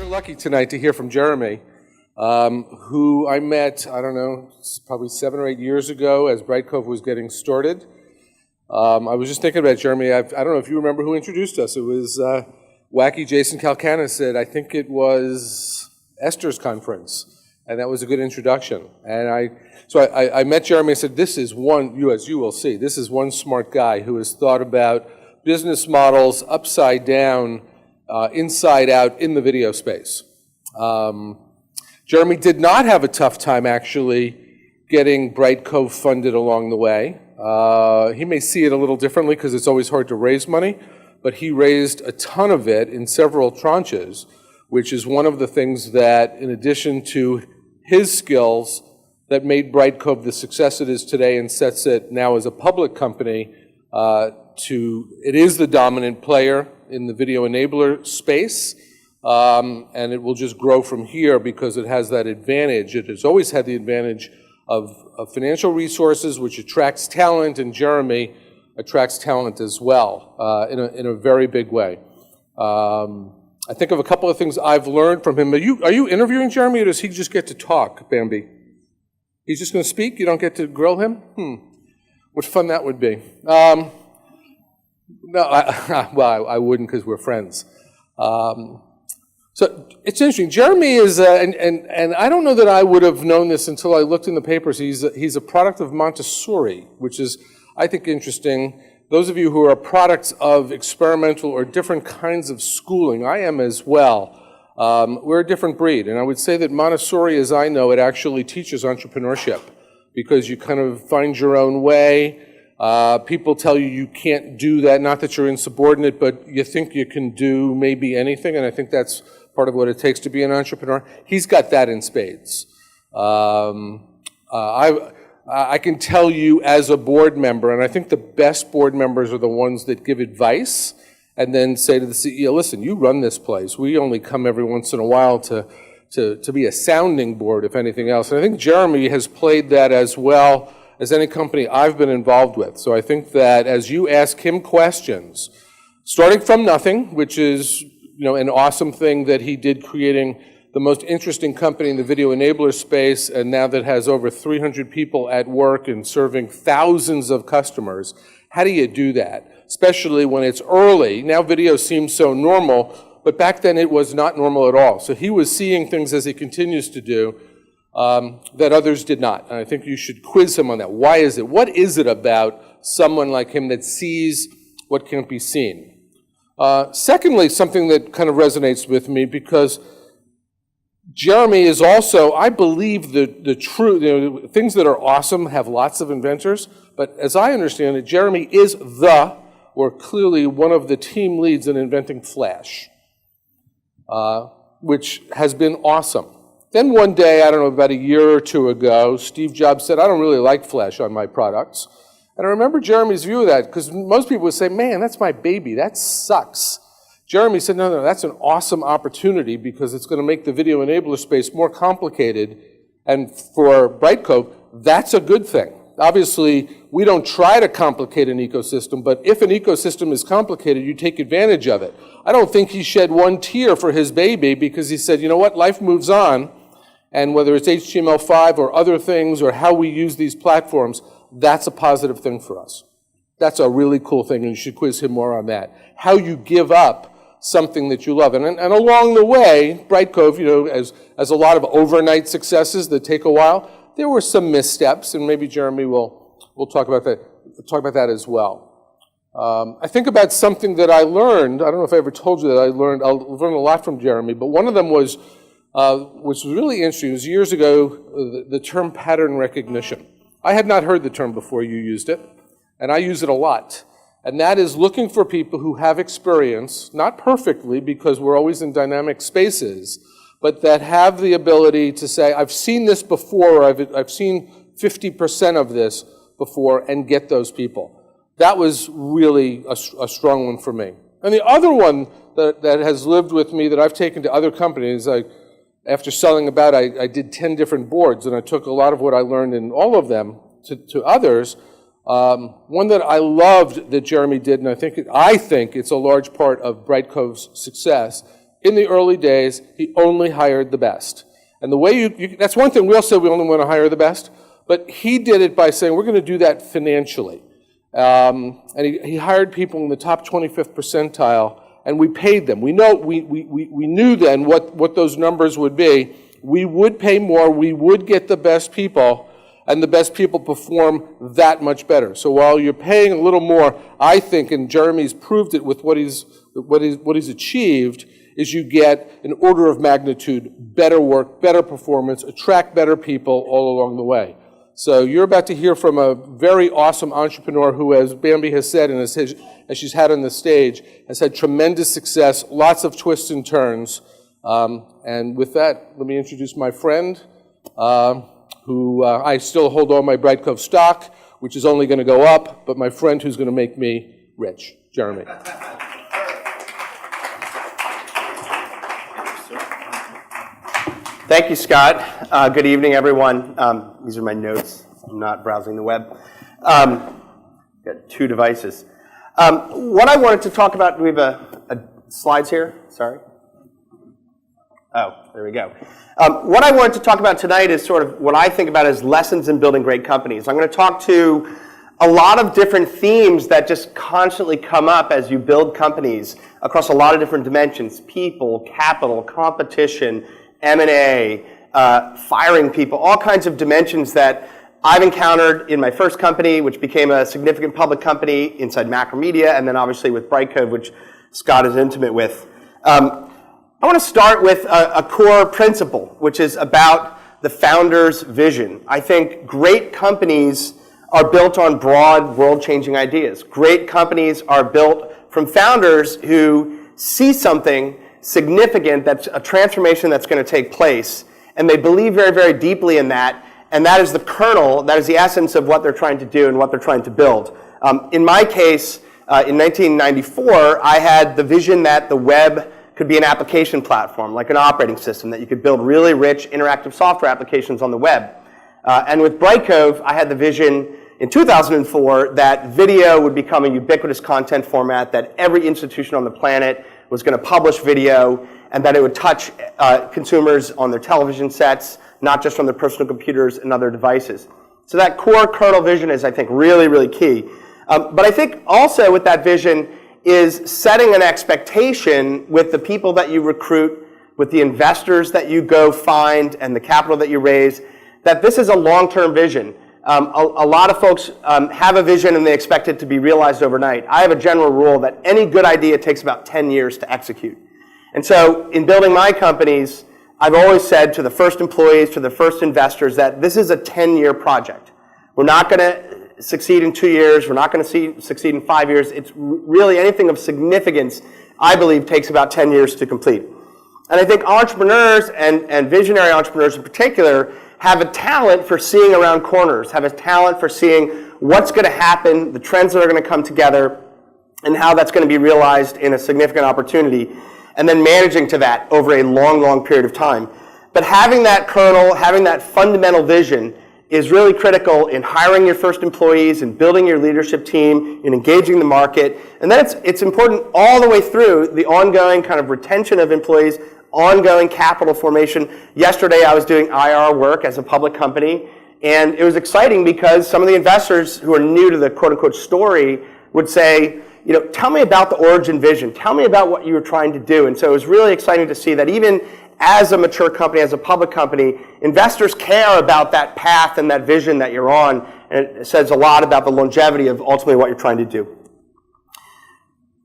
lucky tonight to hear from Jeremy, who I met, I don't know, probably 7 or 8 years ago as Brightcove was getting started. I was just thinking about Jeremy. I don't know if you remember who introduced us. It was wacky Jason Calcanis said, I think it was Esther's conference, and that was a good introduction. And I met Jeremy and said, this is one, as you will see, this is one smart guy who has thought about business models upside down, inside out in the video space. Jeremy did not have a tough time actually getting Brightcove funded along the way. He may see it a little differently because it's always hard to raise money, but he raised a ton of it in several tranches, which is one of the things that, in addition to his skills, that made Brightcove the success it is today and sets it now as a public company it is the dominant player in the video enabler space, and it will just grow from here because it has that advantage. It has always had the advantage of financial resources, which attracts talent, and Jeremy attracts talent as well in a very big way. I think of a couple of things I've learned from him. Are you interviewing Jeremy, or does he just get to talk, Bambi? He's just going to speak? You don't get to grill him? What fun that would be. No, I wouldn't because we're friends. So it's interesting. Jeremy is, and I don't know that I would have known this until I looked in the papers. He's a product of Montessori, which is, I think, interesting. Those of you who are products of experimental or different kinds of schooling, I am as well. We're a different breed, and I would say that Montessori, as I know it, actually teaches entrepreneurship because you kind of find your own way. People tell you can't do that, not that you're insubordinate, but you think you can do maybe anything, and I think that's part of what it takes to be an entrepreneur. He's got that in spades. I can tell you as a board member, and I think the best board members are the ones that give advice and then say to the CEO, listen, you run this place. We only come every once in a while to be a sounding board, if anything else. And I think Jeremy has played that as well as any company I've been involved with. So I think that as you ask him questions, starting from nothing, which is an awesome thing that he did, creating the most interesting company in the video enabler space, and now that has over 300 people at work and serving thousands of customers. How do you do that? Especially when it's early. Now video seems so normal, but back then it was not normal at all. So he was seeing things, as he continues to do, that others did not. And I think you should quiz him on that. Why is it? What is it about someone like him that sees what can't be seen? Secondly, something that kind of resonates with me, because Jeremy is also, I believe, the true, things that are awesome have lots of inventors, but as I understand it, Jeremy is or clearly one of the team leads in inventing Flash, which has been awesome. Then one day, I don't know, about a year or two ago, Steve Jobs said, I don't really like Flash on my products. And I remember Jeremy's view of that, because most people would say, man, that's my baby, that sucks. Jeremy said, no, that's an awesome opportunity because it's going to make the video enabler space more complicated. And for Brightcove, that's a good thing. Obviously, we don't try to complicate an ecosystem, but if an ecosystem is complicated, you take advantage of it. I don't think he shed one tear for his baby because he said, you know what, life moves on, and whether it's HTML5 or other things or how we use these platforms, that's a positive thing for us. That's a really cool thing, and you should quiz him more on that. How you give up something that you love. And along the way, Brightcove, as a lot of overnight successes that take a while, there were some missteps, and maybe Jeremy will talk about that as well. I think about something that I learned. I don't know if I ever told you that I learned a lot from Jeremy, but one of them was, which was really interesting, it was years ago, the term pattern recognition. I had not heard the term before you used it, and I use it a lot. And that is looking for people who have experience, not perfectly because we're always in dynamic spaces, but that have the ability to say, I've seen this before, or I've seen 50% of this before, and get those people. That was really a strong one for me. And the other one that has lived with me that I've taken to other companies, after selling about, I did 10 different boards, and I took a lot of what I learned in all of them to others. One that I loved that Jeremy did, and I think it's a large part of Brightcove's success, in the early days, he only hired the best. And the way that's one thing, we all said we only want to hire the best, but he did it by saying, we're going to do that financially. And he hired people in the top 25th percentile, and we paid them. We knew then what those numbers would be. We would pay more, we would get the best people, and the best people perform that much better. So while you're paying a little more, I think, and Jeremy's proved it with what he's achieved, is you get an order of magnitude better work, better performance, attract better people all along the way. So you're about to hear from a very awesome entrepreneur who, as Bambi has said, and as she's had on the stage, has had tremendous success, lots of twists and turns. And with that, let me introduce my friend, who I still hold all my Brightcove stock, which is only going to go up, but my friend who's going to make me rich, Jeremy. Thank you, Scott. Good evening, everyone. These are my notes. I'm not browsing the web. Got two devices. What I wanted to talk about, do we have slides here? Sorry. Oh, there we go. What I wanted to talk about tonight is sort of what I think about as lessons in building great companies. I'm going to talk to a lot of different themes that just constantly come up as you build companies across a lot of different dimensions: people, capital, competition, M&A, firing people, all kinds of dimensions that I've encountered in my first company, which became a significant public company inside Macromedia, and then obviously with Brightcove, which Scott is intimate with. I want to start with a core principle, which is about the founder's vision. I think great companies are built on broad, world-changing ideas. Great companies are built from founders who see something significant, that's a transformation that's going to take place, and they believe very, very deeply in that, and that is the kernel, that is the essence of what they're trying to do and what they're trying to build. In my case, in 1994, I had the vision that the web could be an application platform, like an operating system, that you could build really rich interactive software applications on the web. And with Brightcove, I had the vision in 2004 that video would become a ubiquitous content format, that every institution on the planet was going to publish video, and that it would touch consumers on their television sets, not just on their personal computers and other devices. So that core kernel vision is, I think, really, really key. But I think also with that vision is setting an expectation with the people that you recruit, with the investors that you go find, and the capital that you raise, that this is a long-term vision. A lot of folks have a vision and they expect it to be realized overnight. I have a general rule that any good idea takes about 10 years to execute. And so in building my companies, I've always said to the first employees, to the first investors, that this is a 10-year project. We're not going to succeed in 2 years. We're not going to succeed in 5 years. It's really anything of significance, I believe, takes about 10 years to complete. And I think entrepreneurs and visionary entrepreneurs in particular have a talent for seeing around corners, have a talent for seeing what's going to happen, the trends that are going to come together, and how that's going to be realized in a significant opportunity, and then managing to that over a long, long period of time. But having that kernel, having that fundamental vision is really critical in hiring your first employees, in building your leadership team, in engaging the market. And then it's important all the way through the ongoing kind of retention of employees, ongoing capital formation. Yesterday, I was doing IR work as a public company, and it was exciting because some of the investors who are new to the quote-unquote story would say, you know, tell me about the origin vision. Tell me about what you were trying to do. And so it was really exciting to see that even as a mature company, as a public company, investors care about that path and that vision that you're on, and it says a lot about the longevity of ultimately what you're trying to do.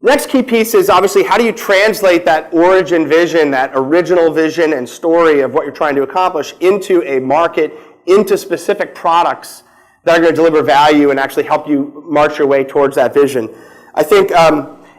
Next key piece is obviously how do you translate that origin vision, that original vision and story of what you're trying to accomplish into a market, into specific products that are going to deliver value and actually help you march your way towards that vision. I think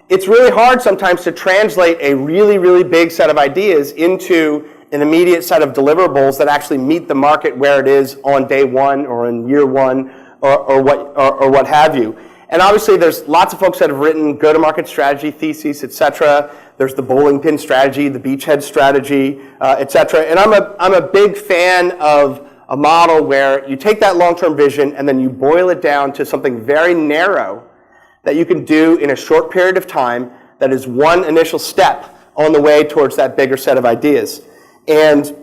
it's really hard sometimes to translate a really, really big set of ideas into an immediate set of deliverables that actually meet the market where it is on day one or in year one or what have you. And obviously, there's lots of folks that have written go-to-market strategy, theses, et cetera. There's the bowling pin strategy, the beachhead strategy, et cetera. And I'm a big fan of a model where you take that long-term vision and then you boil it down to something very narrow that you can do in a short period of time that is one initial step on the way towards that bigger set of ideas. And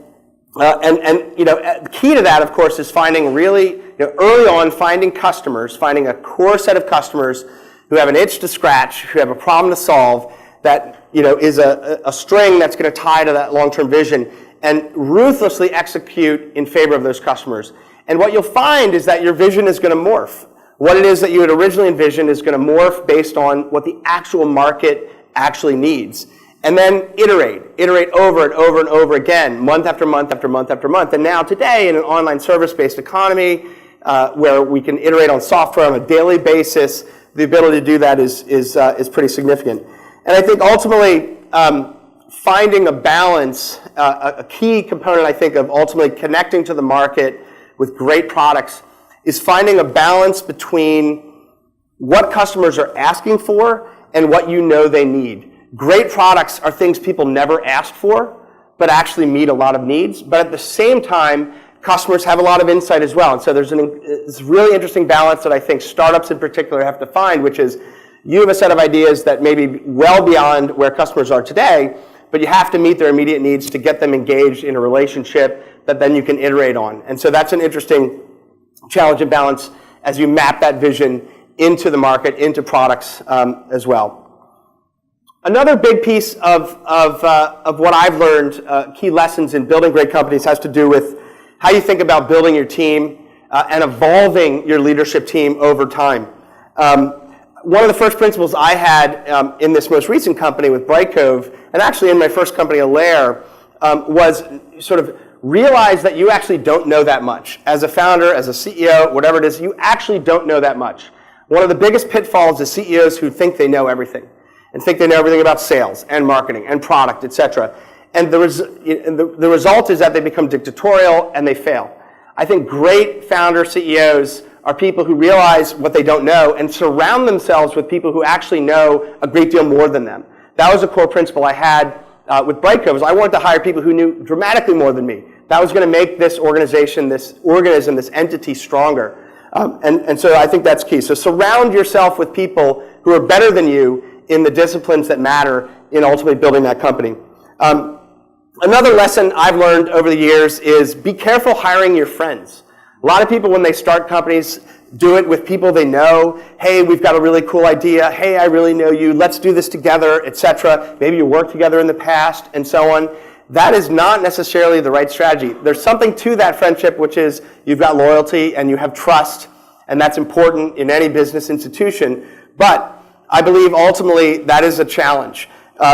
the key to that, of course, is finding really, early on, finding customers, finding a core set of customers who have an itch to scratch, who have a problem to solve, that is a string that's going to tie to that long-term vision, and ruthlessly execute in favor of those customers. And what you'll find is that your vision is going to morph. What it is that you had originally envisioned is going to morph based on what the actual market actually needs. And then iterate over and over and over again, month after month after month after month. And now today, in an online service-based economy, where we can iterate on software on a daily basis, the ability to do that is pretty significant. And I think ultimately, finding a balance, a key component, I think, of ultimately connecting to the market with great products is finding a balance between what customers are asking for and what they need. Great products are things people never asked for, but actually meet a lot of needs. But at the same time, customers have a lot of insight as well. And so there's this really interesting balance that I think startups in particular have to find, which is you have a set of ideas that may be well beyond where customers are today, but you have to meet their immediate needs to get them engaged in a relationship that then you can iterate on. And so that's an interesting challenge and balance as you map that vision into the market, into products as well. Another big piece of what I've learned, key lessons in building great companies, has to do with how you think about building your team and evolving your leadership team over time. One of the first principles I had in this most recent company with Brightcove, and actually in my first company, Allaire, was sort of realize that you actually don't know that much. As a founder, as a CEO, whatever it is, you actually don't know that much. One of the biggest pitfalls is CEOs who think they know everything, and think they know everything about sales and marketing and product, etc. And the result is that they become dictatorial and they fail. I think great founder CEOs are people who realize what they don't know and surround themselves with people who actually know a great deal more than them. That was a core principle I had with Brightcove, is I wanted to hire people who knew dramatically more than me. That was going to make this organization, this organism, this entity stronger. And so I think that's key. So surround yourself with people who are better than you in the disciplines that matter in ultimately building that company. Another lesson I've learned over the years is be careful hiring your friends. A lot of people, when they start companies, do it with people they know. Hey, we've got a really cool idea. Hey, I really know you. Let's do this together, etc. Maybe you worked together in the past and so on. That is not necessarily the right strategy. There's something to that friendship, which is you've got loyalty and you have trust, and that's important in any business institution. But I believe ultimately that is a challenge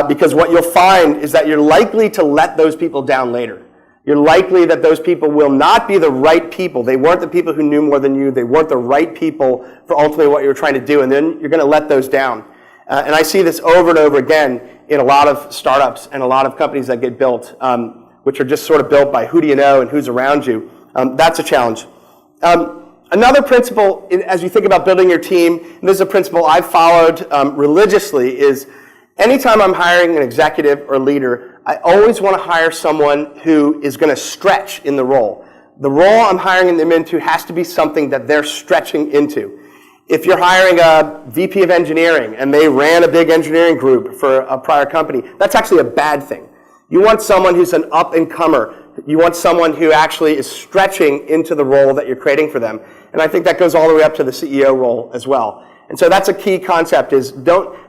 because what you'll find is that you're likely to let those people down later. You're likely that those people will not be the right people. They weren't the people who knew more than you. They weren't the right people for ultimately what you were trying to do, and then you're going to let those down. And I see this over and over again in a lot of startups and a lot of companies that get built, which are just sort of built by who do you know and who's around you. That's a challenge. Another principle, as you think about building your team, and this is a principle I've followed religiously, is anytime I'm hiring an executive or leader, I always want to hire someone who is going to stretch in the role. The role I'm hiring them into has to be something that they're stretching into. If you're hiring a VP of engineering and they ran a big engineering group for a prior company, that's actually a bad thing. You want someone who's an up-and-comer. You want someone who actually is stretching into the role that you're creating for them. And I think that goes all the way up to the CEO role as well. And so that's a key concept, is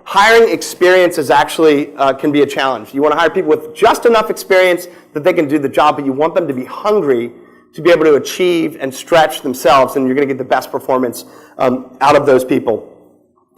hiring experience is actually can be a challenge. You want to hire people with just enough experience that they can do the job, but you want them to be hungry to be able to achieve and stretch themselves, and you're going to get the best performance out of those people.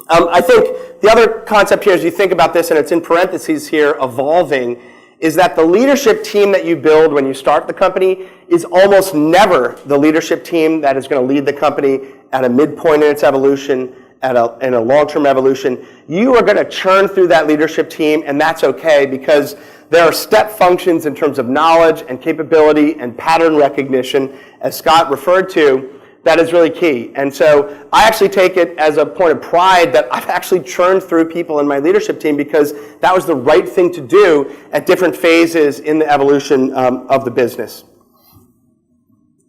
I think the other concept here, as you think about this, and it's in parentheses here, evolving, is that the leadership team that you build when you start the company is almost never the leadership team that is going to lead the company at a midpoint in its evolution, in a long-term evolution. You are going to churn through that leadership team, and that's okay, because there are step functions in terms of knowledge and capability and pattern recognition, as Scott referred to, that is really key. And so I actually take it as a point of pride that I've actually churned through people in my leadership team because that was the right thing to do at different phases in the evolution of the business.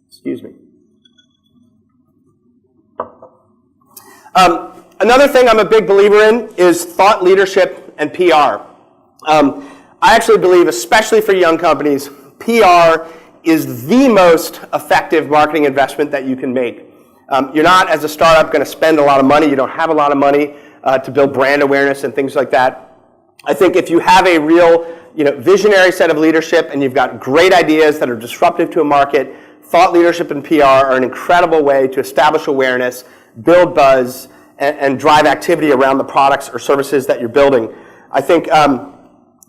Excuse me. Another thing I'm a big believer in is thought leadership and PR. I actually believe, especially for young companies, PR is the most effective marketing investment that you can make. You're not, as a startup, going to spend a lot of money. You don't have a lot of money to build brand awareness and things like that. I think if you have a real visionary set of leadership and you've got great ideas that are disruptive to a market, thought leadership and PR are an incredible way to establish awareness, build buzz, and drive activity around the products or services that you're building. I think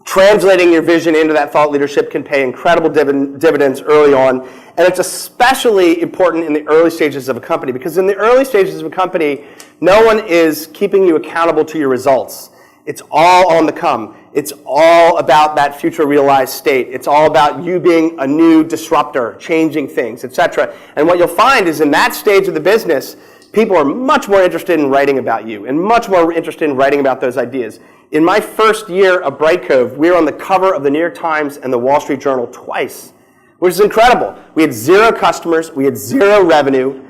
translating your vision into that thought leadership can pay incredible dividends early on. And it's especially important in the early stages of a company, because in the early stages of a company, no one is keeping you accountable to your results. It's all on the come. It's all about that future realized state. It's all about you being a new disruptor, changing things, etc. And what you'll find is in that stage of the business, people are much more interested in writing about you and much more interested in writing about those ideas. In my first year of Brightcove, we were on the cover of the New York Times and the Wall Street Journal twice, which is incredible. We had 0 customers, we had 0 revenue,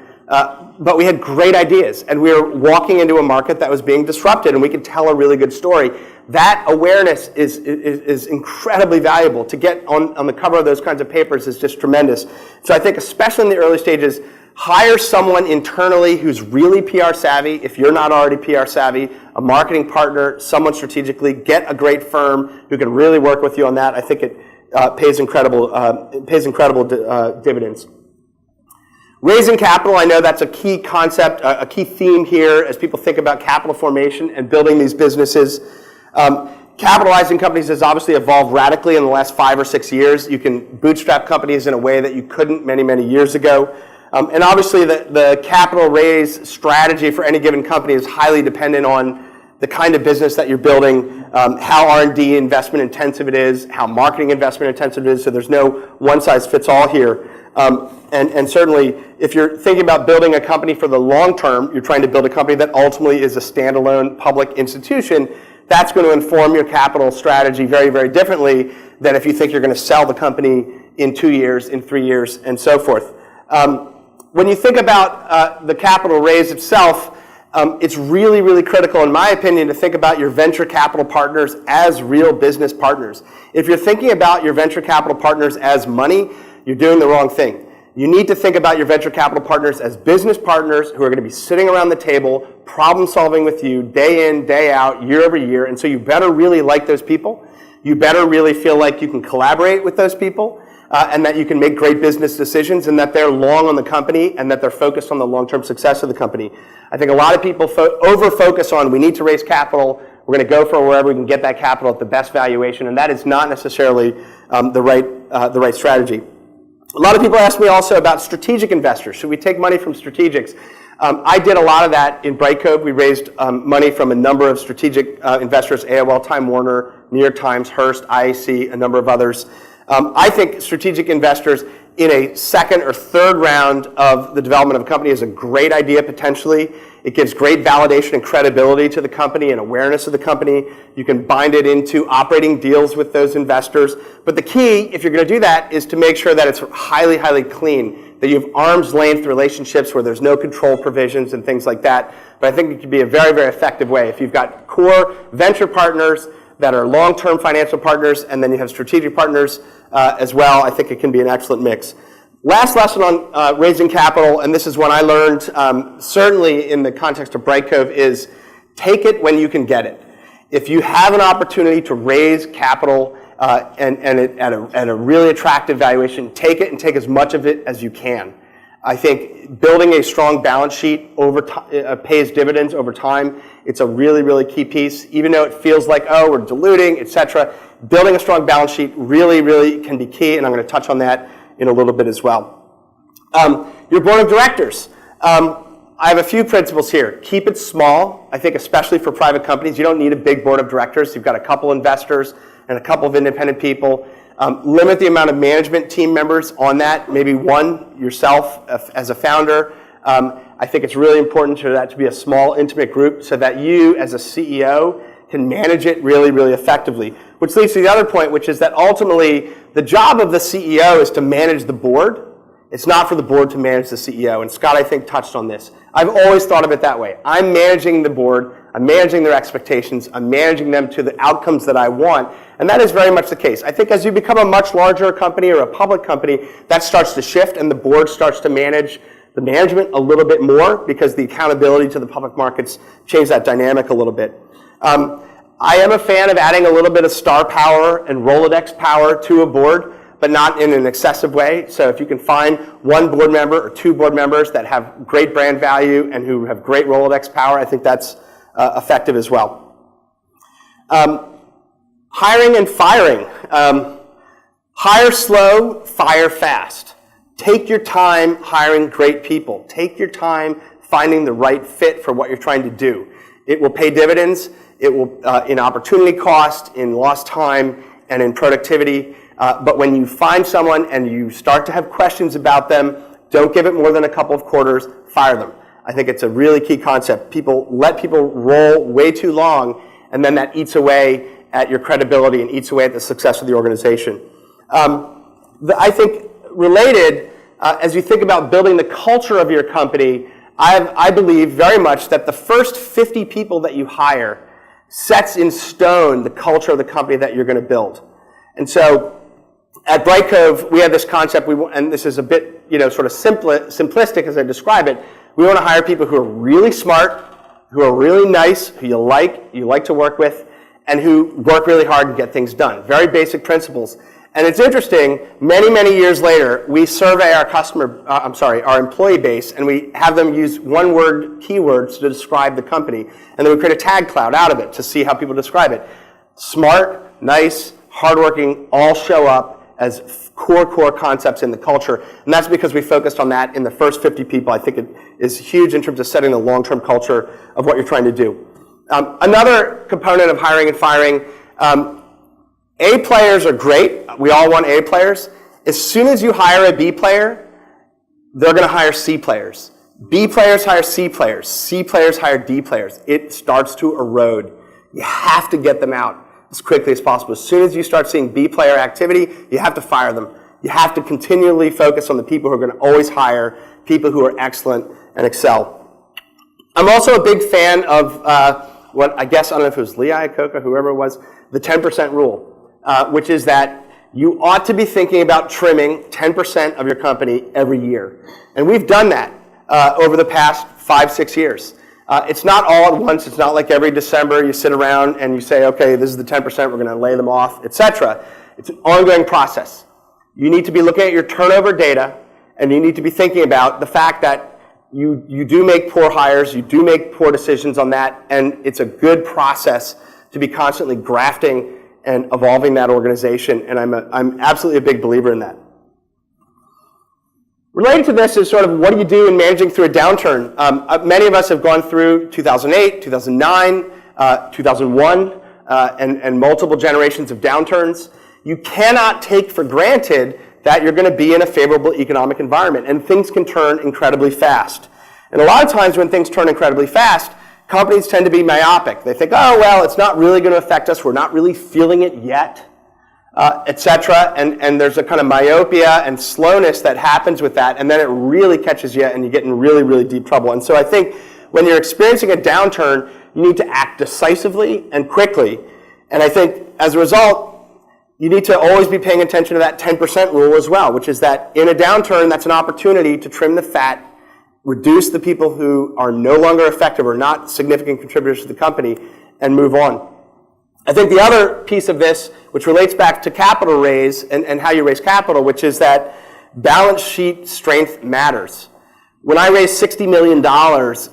but we had great ideas, and we were walking into a market that was being disrupted, and we could tell a really good story. That awareness is incredibly valuable. To get on the cover of those kinds of papers is just tremendous. So I think, especially in the early stages, hire someone internally who's really PR savvy. If you're not already PR savvy, a marketing partner, someone strategically, get a great firm who can really work with you on that. I think it pays incredible dividends. Raising capital, I know that's a key concept, a key theme here as people think about capital formation and building these businesses. Capitalizing companies has obviously evolved radically in the last 5 or 6 years. You can bootstrap companies in a way that you couldn't many, many years ago. And obviously the capital raise strategy for any given company is highly dependent on the kind of business that you're building, how R&D investment intensive it is, how marketing investment intensive it is, so there's no one size fits all here. And certainly, if you're thinking about building a company for the long term, you're trying to build a company that ultimately is a standalone public institution, that's going to inform your capital strategy very, very differently than if you think you're going to sell the company in 2 years, in 3 years, and so forth. When you think about the capital raise itself, it's really, really critical, in my opinion, to think about your venture capital partners as real business partners. If you're thinking about your venture capital partners as money, you're doing the wrong thing. You need to think about your venture capital partners as business partners who are going to be sitting around the table, problem solving with you day in, day out, year over year. And so you better really like those people. You better really feel like you can collaborate with those people and that you can make great business decisions and that they're long on the company and that they're focused on the long-term success of the company. I think a lot of people over-focus on we need to raise capital. We're going to go for wherever we can get that capital at the best valuation, and that is not necessarily the right strategy. A lot of people ask me also about strategic investors. Should we take money from strategics? I did a lot of that in Brightcove. We raised money from a number of strategic investors, AOL, Time Warner, New York Times, Hearst, IAC, a number of others. I think strategic investors in a second or third round of the development of a company is a great idea potentially. It gives great validation and credibility to the company and awareness of the company. You can bind it into operating deals with those investors. But the key, if you're going to do that, is to make sure that it's highly, highly clean, that you have arm's length relationships where there's no control provisions and things like that. But I think it can be a very, very effective way. If you've got core venture partners that are long-term financial partners, and then you have strategic partners as well, I think it can be an excellent mix. Last lesson on raising capital, and this is one I learned certainly in the context of Brightcove, is take it when you can get it. If you have an opportunity to raise capital at a really attractive valuation, take it and take as much of it as you can. I think building a strong balance sheet pays dividends over time. It's a really, really key piece. Even though it feels like, oh, we're diluting, et cetera, building a strong balance sheet really, really can be key, and I'm going to touch on that in a little bit as well. Your board of directors. I have a few principles here. Keep it small. I think especially for private companies, you don't need a big board of directors. You've got a couple investors and a couple of independent people. Limit the amount of management team members on that, maybe one yourself as a founder. I think it's really important for that to be a small, intimate group so that you as a CEO can manage it really, really effectively. Which leads to the other point, which is that ultimately the job of the CEO is to manage the board. It's not for the board to manage the CEO. And Scott, I think, touched on this. I've always thought of it that way. I'm managing the board. I'm managing their expectations, I'm managing them to the outcomes that I want, and that is very much the case. I think as you become a much larger company or a public company, that starts to shift and the board starts to manage the management a little bit more because the accountability to the public markets change that dynamic a little bit. I am a fan of adding a little bit of star power and Rolodex power to a board, but not in an excessive way. So if you can find one board member or two board members that have great brand value and who have great Rolodex power, I think that's effective as well. Hiring and firing. Hire slow, fire fast. Take your time hiring great people. Take your time finding the right fit for what you're trying to do. It will pay dividends. It will in opportunity cost, in lost time, and in productivity. But when you find someone and you start to have questions about them, don't give it more than a couple of quarters, fire them. I think it's a really key concept. Let people roll way too long, and then that eats away at your credibility and eats away at the success of the organization. I think related, as you think about building the culture of your company, I believe very much that the first 50 people that you hire sets in stone the culture of the company that you're going to build. And so at Brightcove, we have this concept, and this is a bit, sort of simplistic as I describe it. We want to hire people who are really smart, who are really nice, who you like to work with, and who work really hard and get things done. Very basic principles. And it's interesting, many, many years later, we survey our employee base, and we have them use one-word keywords to describe the company. And then we create a tag cloud out of it to see how people describe it. Smart, nice, hardworking, all show up as core concepts in the culture. And that's because we focused on that in the first 50 people. I think it is huge in terms of setting the long-term culture of what you're trying to do. Another component of hiring and firing, A players are great. We all want A players. As soon as you hire a B player, they're going to hire C players. B players hire C players. C players hire D players. It starts to erode. You have to get them out as quickly as possible. As soon as you start seeing B player activity, you have to fire them. You have to continually focus on the people who are going to always hire, people who are excellent and excel. I'm also a big fan of I don't know if it was Lee Iacocca, whoever it was, the 10% rule. Which is that you ought to be thinking about trimming 10% of your company every year. And we've done that over the past 5-6 years. It's not all at once. It's not like every December you sit around and you say, okay, this is the 10%, we're going to lay them off, etc. It's an ongoing process. You need to be looking at your turnover data, and you need to be thinking about the fact that you do make poor hires, you do make poor decisions on that, and it's a good process to be constantly grafting and evolving that organization, and I'm absolutely a big believer in that. Related to this is sort of what do you do in managing through a downturn? Many of us have gone through 2008, 2009, 2001, and multiple generations of downturns. You cannot take for granted that you're going to be in a favorable economic environment, and things can turn incredibly fast. And a lot of times when things turn incredibly fast, companies tend to be myopic. They think, oh, well, it's not really going to affect us. We're not really feeling it yet, etc. And there's a kind of myopia and slowness that happens with that, and then it really catches you, and you get in really, really deep trouble. And so I think when you're experiencing a downturn, you need to act decisively and quickly. And I think as a result, you need to always be paying attention to that 10% rule as well, which is that in a downturn, that's an opportunity to trim the fat, reduce the people who are no longer effective or not significant contributors to the company, and move on. I think the other piece of this, which relates back to capital raise and how you raise capital, which is that balance sheet strength matters. When I raised $60 million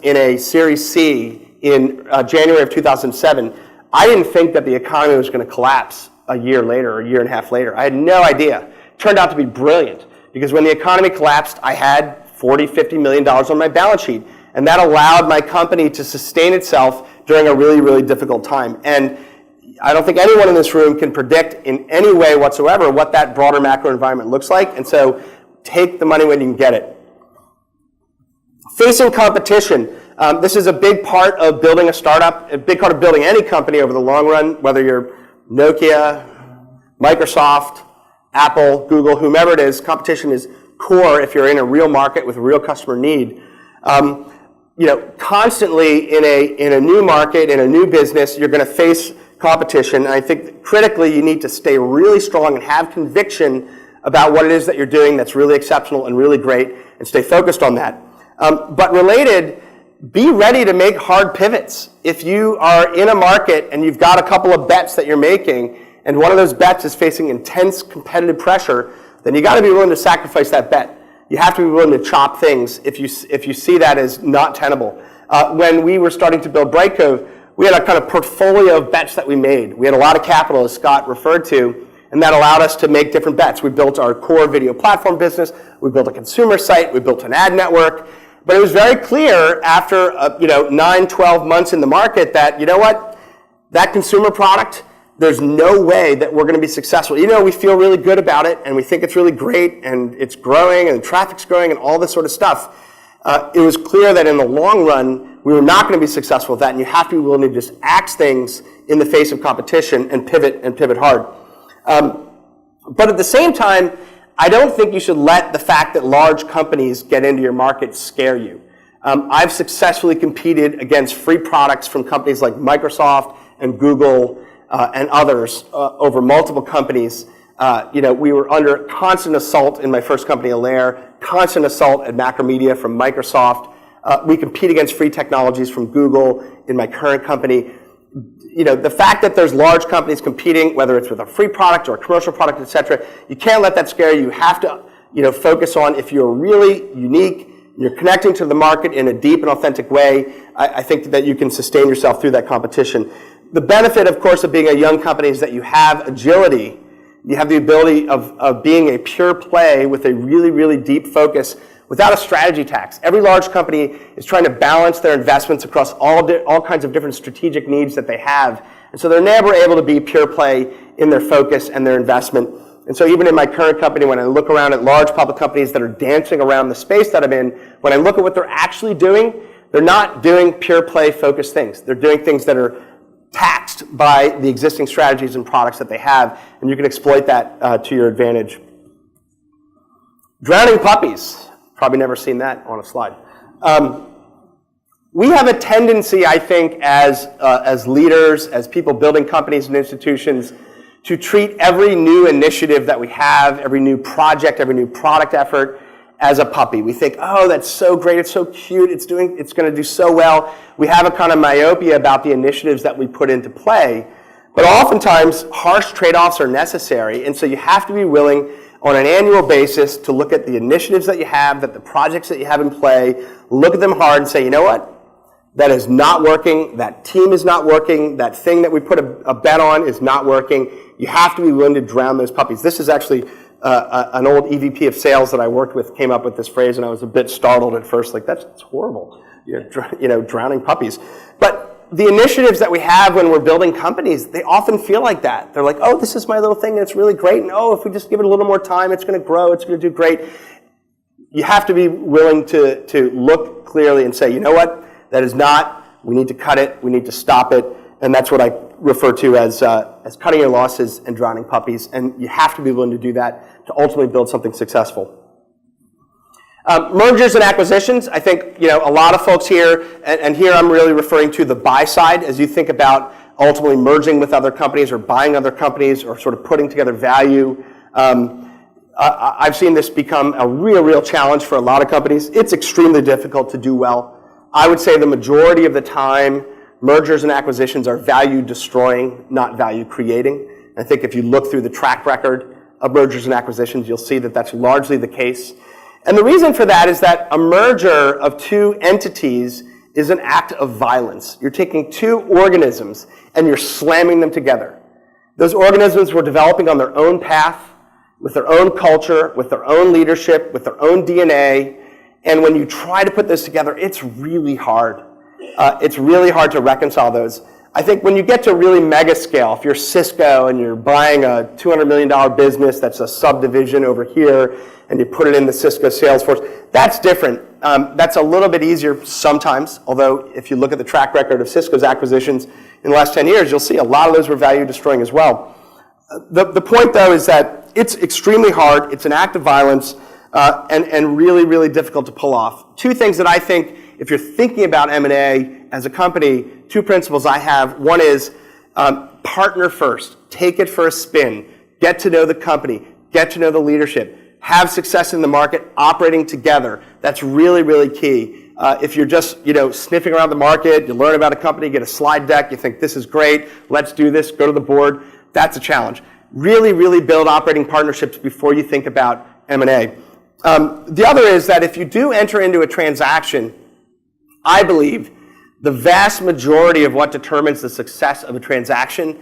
in a Series C in January of 2007, I didn't think that the economy was going to collapse a year later or a year and a half later. I had no idea. It turned out to be brilliant, because when the economy collapsed, I had $40, $50 million on my balance sheet. And that allowed my company to sustain itself during a really, really difficult time. And I don't think anyone in this room can predict in any way whatsoever what that broader macro environment looks like. And so take the money when you can get it. Facing competition. This is a big part of building a startup, a big part of building any company over the long run, whether you're Nokia, Microsoft, Apple, Google, whomever it is. Competition is core if you're in a real market with a real customer need. constantly in a new market, in a new business, you're going to face competition. And I think critically, you need to stay really strong and have conviction about what it is that you're doing that's really exceptional and really great, and stay focused on that. But related, be ready to make hard pivots. If you are in a market and you've got a couple of bets that you're making, and one of those bets is facing intense competitive pressure, then you got to be willing to sacrifice that bet. You have to be willing to chop things if you see that as not tenable. When we were starting to build Brightcove, we had a kind of portfolio of bets that we made. We had a lot of capital, as Scott referred to, and that allowed us to make different bets. We built our core video platform business. We built a consumer site. We built an ad network. But it was very clear after 9, 12 months in the market that, you know what, that consumer product, there's no way that we're going to be successful. We feel really good about it, and we think it's really great, and it's growing, and traffic's growing, and all this sort of stuff. It was clear that in the long run, we were not going to be successful with that, and you have to be willing to just axe things in the face of competition and pivot hard. But at the same time, I don't think you should let the fact that large companies get into your market scare you. I've successfully competed against free products from companies like Microsoft and Google and others over multiple companies. We were under constant assault in my first company, Allaire, constant assault at Macromedia from Microsoft. We compete against free technologies from Google in my current company. The fact that there's large companies competing, whether it's with a free product or a commercial product, et cetera, you can't let that scare you. You have to, focus on if you're really unique, you're connecting to the market in a deep and authentic way. I think that you can sustain yourself through that competition. The benefit, of course, of being a young company is that you have agility. You have the ability of being a pure play with a really, really deep focus without a strategy tax. Every large company is trying to balance their investments across all kinds of different strategic needs that they have. And so they're never able to be pure play in their focus and their investment. And so even in my current company, when I look around at large public companies that are dancing around the space that I'm in, when I look at what they're actually doing, they're not doing pure play focused things. They're doing things that are taxed by the existing strategies and products that they have, and you can exploit that to your advantage. Drowning puppies. Probably never seen that on a slide. We have a tendency, I think, as leaders, as people building companies and institutions, to treat every new initiative that we have, every new project, every new product effort as a puppy. We think, oh, that's so great, it's so cute, it's going to do so well. We have a kind of myopia about the initiatives that we put into play, but oftentimes harsh trade-offs are necessary, and so you have to be willing on an annual basis to look at the initiatives that you have, the projects that you have in play, look at them hard and say, you know what? That is not working, that team is not working, that thing that we put a bet on is not working. You have to be willing to drown those puppies. This is actually an old EVP of sales that I worked with came up with this phrase, and I was a bit startled at first, like, that's horrible, drowning puppies. But the initiatives that we have when we're building companies, they often feel like that. They're like, oh, this is my little thing, and it's really great, and oh, if we just give it a little more time, it's going to grow, it's going to do great. You have to be willing to look clearly and say, you know what, that is not, we need to cut it, we need to stop it, and that's what I refer to as cutting your losses and drowning puppies, and you have to be willing to do that to ultimately build something successful. Mergers and acquisitions, I think a lot of folks here, and here I'm really referring to the buy side as you think about ultimately merging with other companies or buying other companies or sort of putting together value. I've seen this become a real challenge for a lot of companies. It's extremely difficult to do well. I would say the majority of the time, mergers and acquisitions are value destroying, not value creating. I think if you look through the track record of mergers and acquisitions, you'll see that that's largely the case. And the reason for that is that a merger of two entities is an act of violence. You're taking two organisms and you're slamming them together. Those organisms were developing on their own path, with their own culture, with their own leadership, with their own DNA. And when you try to put this together, it's really hard. It's really hard to reconcile those. I think when you get to really mega scale, if you're Cisco and you're buying a $200 million business that's a subdivision over here, and you put it in the Cisco Salesforce, that's different. That's a little bit easier sometimes, although if you look at the track record of Cisco's acquisitions in the last 10 years, you'll see a lot of those were value destroying as well. The point, though, is that it's extremely hard, it's an act of violence, and really difficult to pull off. Two things that I think if you're thinking about M&A as a company, two principles I have. One is partner first. Take it for a spin. Get to know the company. Get to know the leadership. Have success in the market operating together. That's really, really key. If you're just sniffing around the market, you learn about a company, get a slide deck, you think this is great, let's do this, go to the board, that's a challenge. Really, really build operating partnerships before you think about M&A. The other is that if you do enter into a transaction, I believe the vast majority of what determines the success of a transaction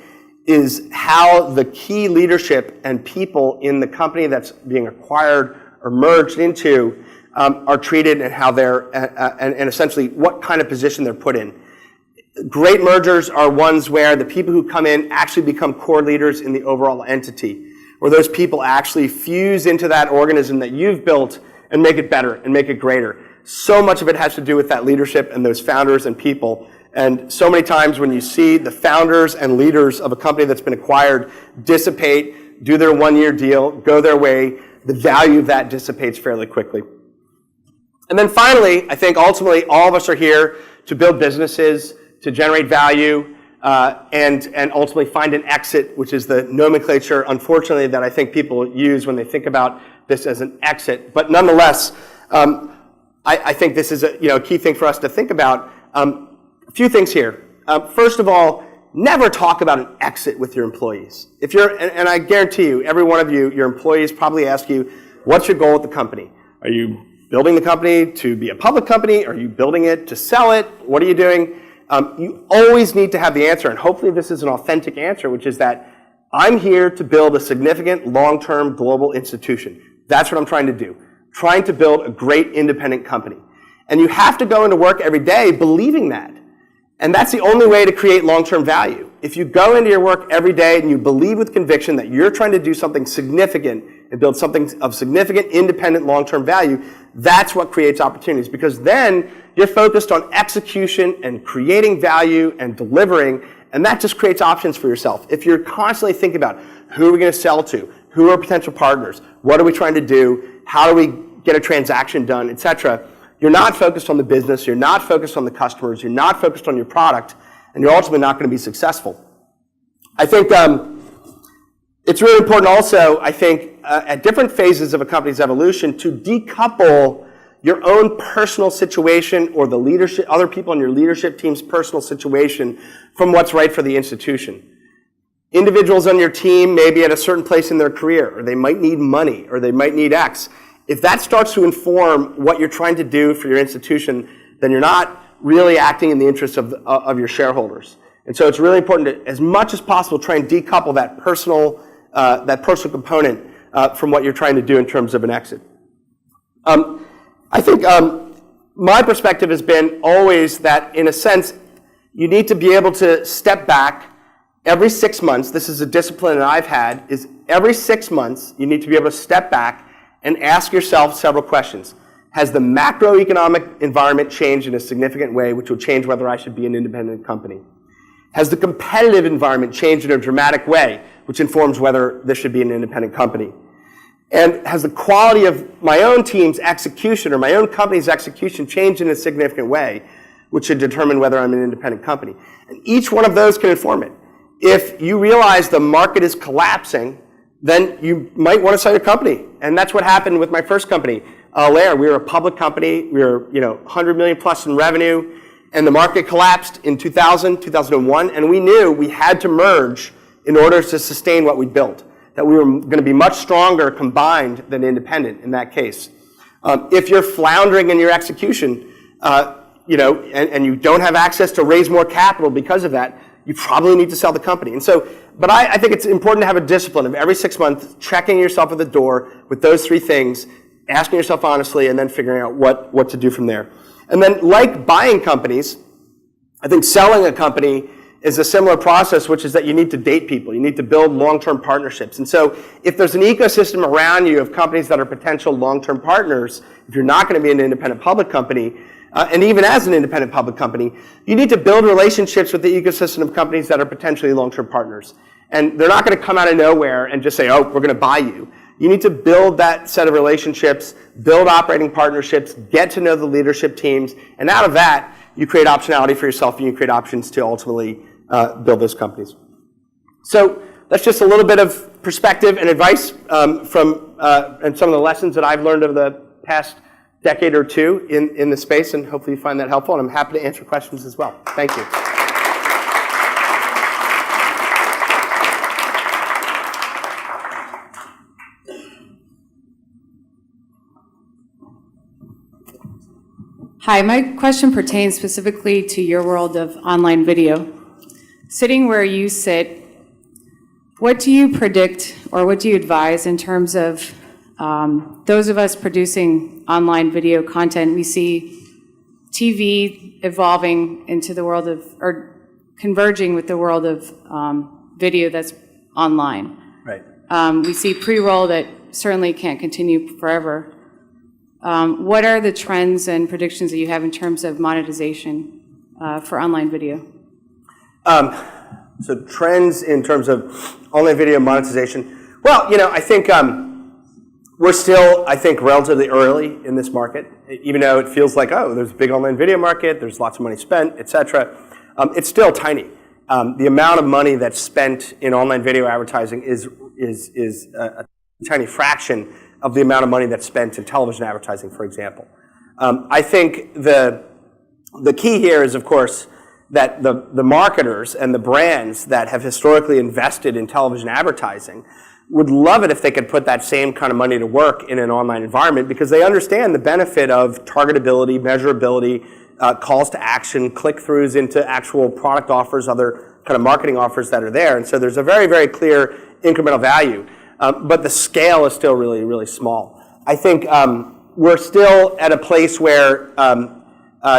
is how the key leadership and people in the company that's being acquired or merged into are treated, and how they're, and essentially what kind of position they're put in. Great mergers are ones where the people who come in actually become core leaders in the overall entity, where those people actually fuse into that organism that you've built and make it better and make it greater. So much of it has to do with that leadership and those founders and people. And so many times when you see the founders and leaders of a company that's been acquired dissipate, do their one-year deal, go their way, the value of that dissipates fairly quickly. And then finally, I think ultimately all of us are here to build businesses, to generate value, and ultimately find an exit, which is the nomenclature, unfortunately, that I think people use when they think about this as an exit. But nonetheless, I think this is a key thing for us to think about. A few things here. First of all, never talk about an exit with your employees. If you're, and I guarantee you, every one of you, your employees probably ask you, what's your goal with the company? Are you building the company to be a public company? Are you building it to sell it? What are you doing? You always need to have the answer, and hopefully this is an authentic answer, which is that I'm here to build a significant long-term global institution. That's what I'm trying to do. Trying to build a great independent company. And you have to go into work every day believing that. And that's the only way to create long-term value. If you go into your work every day and you believe with conviction that you're trying to do something significant and build something of significant independent long-term value, that's what creates opportunities, because then you're focused on execution and creating value and delivering, and that just creates options for yourself. If you're constantly thinking about who are we going to sell to, who are potential partners, what are we trying to do, how do we get a transaction done, etc., you're not focused on the business, you're not focused on the customers, you're not focused on your product, and you're ultimately not going to be successful. I think it's really important also, I think, at different phases of a company's evolution to decouple your own personal situation or the leadership, other people in your leadership team's personal situation from what's right for the institution. Individuals on your team may be at a certain place in their career, or they might need money, or they might need X. If that starts to inform what you're trying to do for your institution, then you're not really acting in the interest of your shareholders. And so it's really important to, as much as possible, try and decouple that personal component from what you're trying to do in terms of an exit. I think my perspective has been always that, in a sense, you need to be able to step back every 6 months. This is a discipline that I've had, is every 6 months you need to be able to step back and ask yourself several questions. Has the macroeconomic environment changed in a significant way, which will change whether I should be an independent company? Has the competitive environment changed in a dramatic way, which informs whether this should be an independent company? And has the quality of my own team's execution or my own company's execution changed in a significant way, which should determine whether I'm an independent company? And each one of those can inform it. If you realize the market is collapsing, then you might want to sell your company. And that's what happened with my first company, Allaire. We were a public company. We were 100 million plus in revenue. And the market collapsed in 2000, 2001. And we knew we had to merge in order to sustain what we built, that we were going to be much stronger combined than independent in that case. If you're floundering in your execution, and you don't have access to raise more capital because of that, you probably need to sell the company. And so, but I think it's important to have a discipline of every 6 months checking yourself at the door with those three things, asking yourself honestly, and then figuring out what to do from there. And then, like buying companies, I think selling a company is a similar process, which is that you need to date people. You need to build long-term partnerships. And so if there's an ecosystem around you of companies that are potential long-term partners, if you're not going to be an independent public company, and even as an independent public company, you need to build relationships with the ecosystem of companies that are potentially long-term partners. And they're not going to come out of nowhere and just say, oh, we're going to buy you. You need to build that set of relationships, build operating partnerships, get to know the leadership teams, and out of that, you create optionality for yourself and you create options to ultimately build those companies. So that's just a little bit of perspective and advice from and some of the lessons that I've learned over the past decade or two in the space, and hopefully you find that helpful, and I'm happy to answer questions as well. Thank you. Hi, my question pertains specifically to your world of online video. Sitting where you sit, what do you predict or what do you advise in terms of those of us producing online video content? We see TV evolving into the world of, or converging with the world of video that's online. Right. We see pre-roll that certainly can't continue forever. What are the trends and predictions that you have in terms of monetization for online video? So trends in terms of online video monetization. Well, I think we're still, relatively early in this market. Even though it feels like, oh, there's a big online video market, there's lots of money spent, et cetera. It's still tiny. The amount of money that's spent in online video advertising is a tiny fraction of the amount of money that's spent in television advertising, for example. I think the key here is, of course, that the marketers and the brands that have historically invested in television advertising would love it if they could put that same kind of money to work in an online environment, because they understand the benefit of targetability, measurability, calls to action, click-throughs into actual product offers, other kind of marketing offers that are there. And so there's a very, very clear incremental value. But the scale is still really, really small. I think we're still at a place where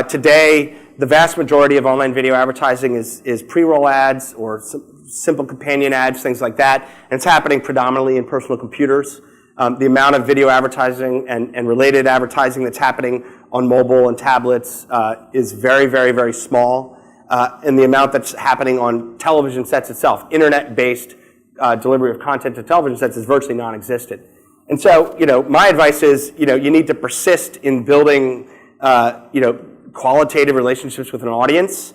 today the vast majority of online video advertising is pre-roll ads or simple companion ads, things like that. And it's happening predominantly in personal computers. The amount of video advertising and related advertising that's happening on mobile and tablets is very, very, very small. And the amount that's happening on television sets itself, internet-based delivery of content to television sets, is virtually non-existent. And so, my advice is, you need to persist in building, qualitative relationships with an audience.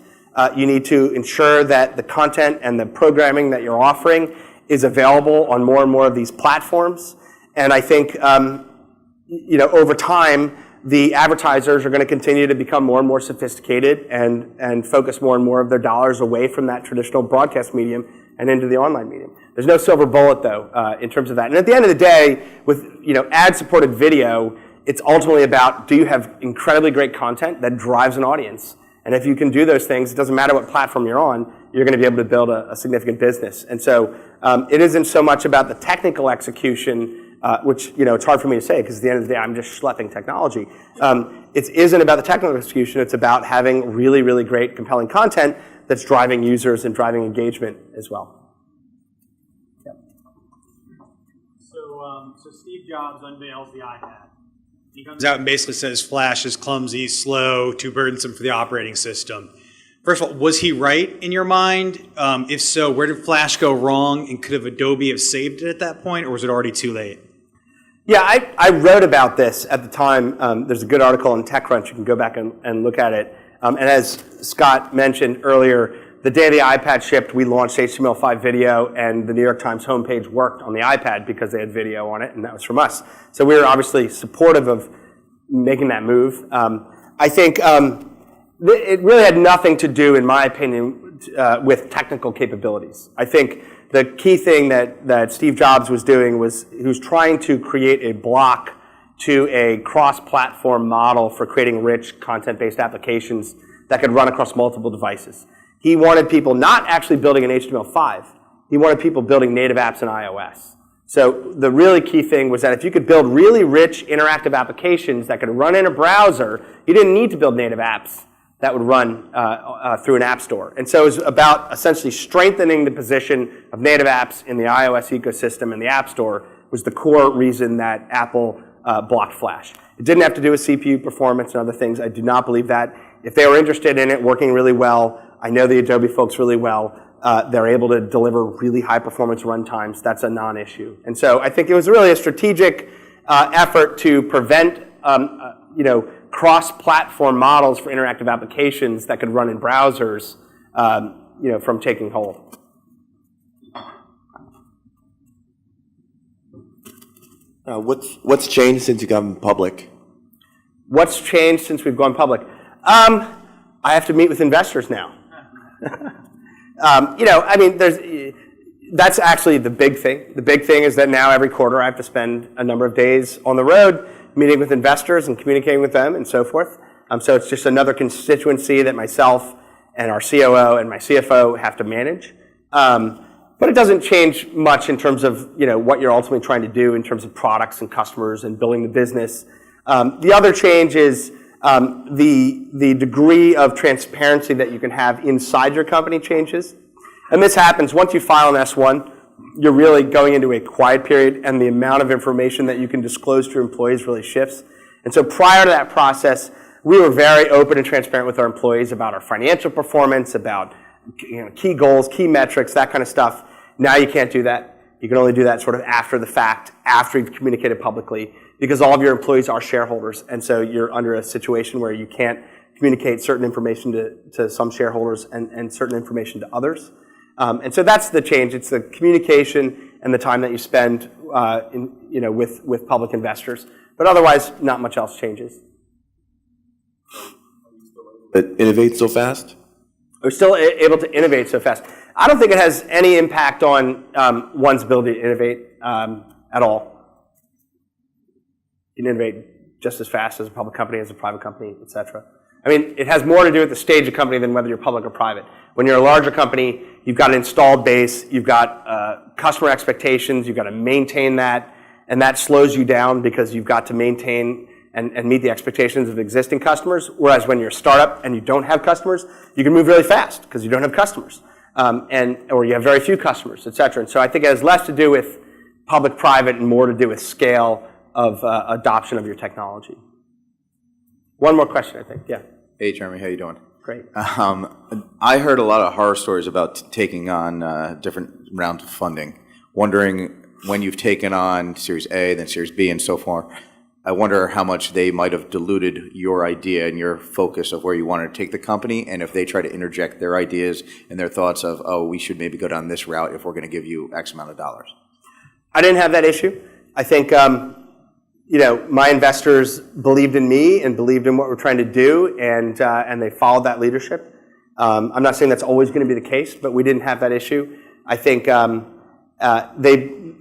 You need to ensure that the content and the programming that you're offering is available on more and more of these platforms. And I think, over time, the advertisers are going to continue to become more and more sophisticated and focus more and more of their dollars away from that traditional broadcast medium and into the online medium. There's no silver bullet, though, in terms of that. And at the end of the day, with ad-supported video, it's ultimately about, do you have incredibly great content that drives an audience? And if you can do those things, it doesn't matter what platform you're on, you're going to be able to build a significant business. And so it isn't so much about the technical execution, which it's hard for me to say, because at the end of the day, I'm just schlepping technology. It isn't about the technical execution. It's about having really, really great, compelling content that's driving users and driving engagement as well. So Steve Jobs unveils the iPad. He comes out and basically says Flash is clumsy, slow, too burdensome for the operating system. First of all, was he right in your mind? If so, where did Flash go wrong, and could have Adobe have saved it at that point, or was it already too late? Yeah, I wrote about this at the time. There's a good article on TechCrunch. You can go back and look at it. And as Scott mentioned earlier, the day the iPad shipped, we launched HTML5 video, and the New York Times homepage worked on the iPad because they had video on it, and that was from us. So we were obviously supportive of making that move. I think it really had nothing to do, in my opinion, with technical capabilities. I think the key thing that Steve Jobs was doing was he was trying to create a block to a cross-platform model for creating rich content-based applications that could run across multiple devices. He wanted people not actually building in HTML5. He wanted people building native apps in iOS. So the really key thing was that if you could build really rich interactive applications that could run in a browser, you didn't need to build native apps that would run through an app store. And so it was about essentially strengthening the position of native apps in the iOS ecosystem, and the App Store was the core reason that Apple blocked Flash. It didn't have to do with CPU performance and other things. I do not believe that. If they were interested in it working really well, I know the Adobe folks really well, They're able to deliver really high performance runtimes. That's a non-issue. And so I think it was really a strategic effort to prevent cross-platform models for interactive applications that could run in browsers from taking hold. What's changed since you've gone public? What's changed since we've gone public? I have to meet with investors now. That's actually the big thing. The big thing is that now every quarter I have to spend a number of days on the road meeting with investors and communicating with them and so forth. So it's just another constituency that myself and our COO and my CFO have to manage. But it doesn't change much in terms of what you're ultimately trying to do in terms of products and customers and building the business. The other change is the degree of transparency that you can have inside your company changes. And this happens once you file an S1, you're really going into a quiet period, and the amount of information that you can disclose to your employees really shifts. And so prior to that process, we were very open and transparent with our employees about our financial performance, about key goals, key metrics, that kind of stuff. Now you can't do that. You can only do that sort of after the fact, after you've communicated publicly, because all of your employees are shareholders, and so you're under a situation where you can't communicate certain information to some shareholders and certain information to others. And so that's the change. It's the communication and the time that you spend with public investors. But otherwise, not much else changes. It innovates so fast? We're still able to innovate so fast. I don't think it has any impact on one's ability to innovate at all. You can innovate just as fast as a public company, as a private company, et cetera. I mean, it has more to do with the stage of company than whether you're public or private. When you're a larger company, you've got an installed base, you've got customer expectations, you've got to maintain that, and that slows you down because you've got to maintain and meet the expectations of existing customers. Whereas when you're a startup and you don't have customers, you can move really fast because you don't have customers, or you have very few customers, et cetera. And so I think it has less to do with public-private and more to do with scale of adoption of your technology. One more question, I think. Yeah. Hey, Jeremy, how you doing? Great. I heard a lot of horror stories about taking on different rounds of funding. Wondering when you've taken on Series A, then Series B, and so forth, I wonder how much they might have diluted your idea and your focus of where you wanted to take the company, and if they try to interject their ideas and their thoughts of, oh, we should maybe go down this route if we're going to give you X amount of dollars. I didn't have that issue. I think my investors believed in me and believed in what we're trying to do, and they followed that leadership. I'm not saying that's always going to be the case, but we didn't have that issue. I think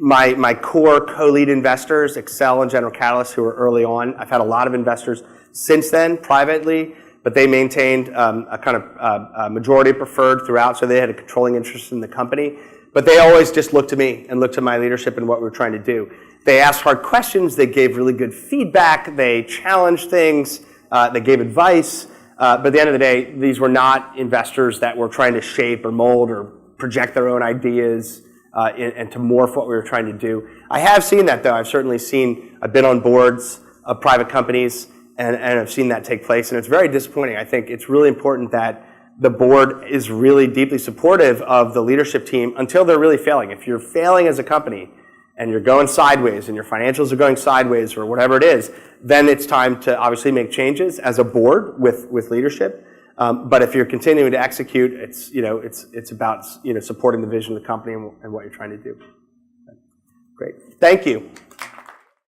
my core co-lead investors, Excel and General Catalyst, who were early on, I've had a lot of investors since then privately, but they maintained a kind of majority preferred throughout, so they had a controlling interest in the company. But they always just looked to me and looked to my leadership and what we were trying to do. They asked hard questions, they gave really good feedback, they challenged things, they gave advice, but at the end of the day, these were not investors that were trying to shape or mold or project their own ideas and to morph what we were trying to do. I have seen that, though. I've been on boards of private companies, and I've seen that take place, and it's very disappointing. I think it's really important that the board is really deeply supportive of the leadership team until they're really failing. If you're failing as a company and you're going sideways and your financials are going sideways or whatever it is, then it's time to obviously make changes as a board with leadership. But if you're continuing to execute, it's about supporting the vision of the company and what you're trying to do. Great. Thank you.